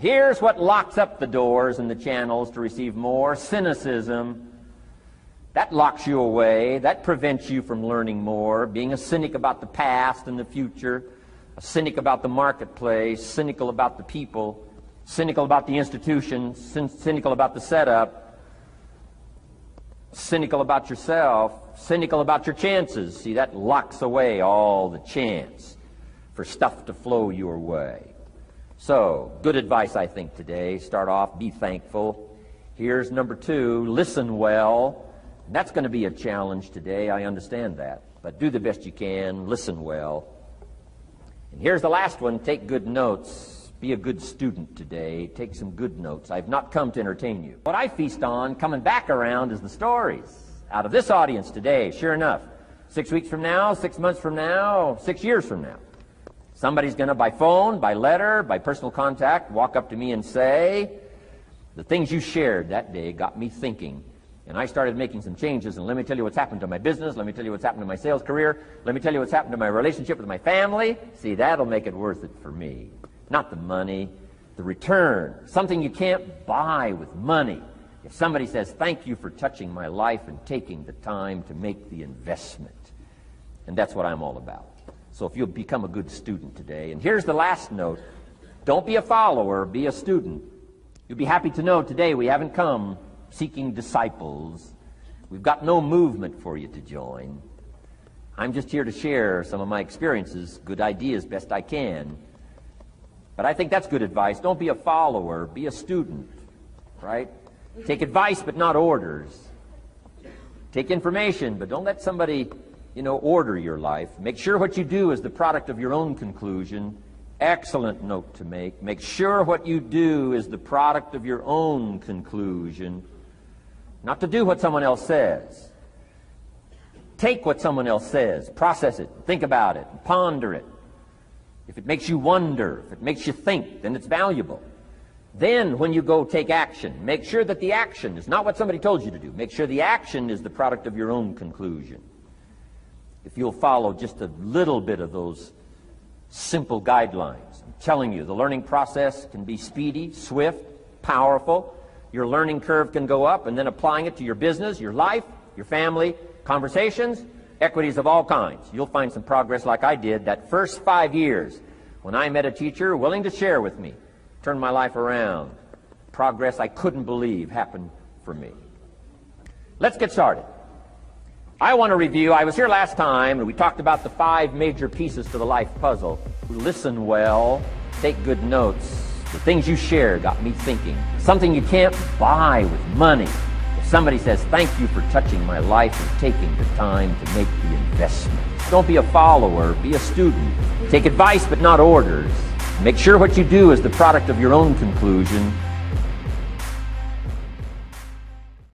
Here's what locks up the doors and the channels to receive more: cynicism. That locks you away. That prevents you from learning more. Being a cynic about the past and the future, a cynic about the marketplace, cynical about the people, cynical about the institutions, cynical about the setup, cynical about yourself, cynical about your chances. See, that locks away all the chance for stuff to flow your way. So, good advice, I think, today. Start off, be thankful. Here's number 2, listen well. That's going to be a challenge today, I understand that. But do the best you can, listen well. And here's the last one, take good notes. Be a good student today. Take some good notes. I've not come to entertain you. What I feast on, coming back around, is the stories out of this audience today. Sure enough, 6 weeks from now, 6 months from now, 6 years from now, somebody's going to, by phone, by letter, by personal contact, walk up to me and say, the things you shared that day got me thinking. And I started making some changes, and let me tell you what's happened to my business, let me tell you what's happened to my sales career, let me tell you what's happened to my relationship with my family. See, that'll make it worth it for me. Not the money, the return. Something you can't buy with money. If somebody says, thank you for touching my life and taking the time to make the investment. And that's what I'm all about. So if you'll become a good student today. And here's the last note. Don't be a follower, be a student. You'll be happy to know today we haven't come seeking disciples. We've got no movement for you to join. I'm just here to share some of my experiences, good ideas, best I can. But I think that's good advice. Don't be a follower, be a student, right? Take advice, but not orders. Take information, but don't let somebody, order your life. Make sure what you do is the product of your own conclusion. Excellent note to make. Make sure what you do is the product of your own conclusion. Not to do what someone else says. Take what someone else says, process it, think about it, ponder it. If it makes you wonder, if it makes you think, then it's valuable. Then, when you go take action, make sure that the action is not what somebody told you to do. Make sure the action is the product of your own conclusion. If you'll follow just a little bit of those simple guidelines, I'm telling you, the learning process can be speedy, swift, powerful. Your learning curve can go up, and then applying it to your business, your life, your family, conversations, equities of all kinds. You'll find some progress like I did that first 5 years when I met a teacher willing to share with me, turn my life around. Progress I couldn't believe happened for me. Let's get started. I want to review, I was here last time, and we talked about the 5 major pieces to the life puzzle. Listen well, take good notes. The things you share got me thinking. Something you can't buy with money. If somebody says, thank you for touching my life and taking the time to make the investment. Don't be a follower, be a student. Take advice but not orders. Make sure what you do is the product of your own conclusion.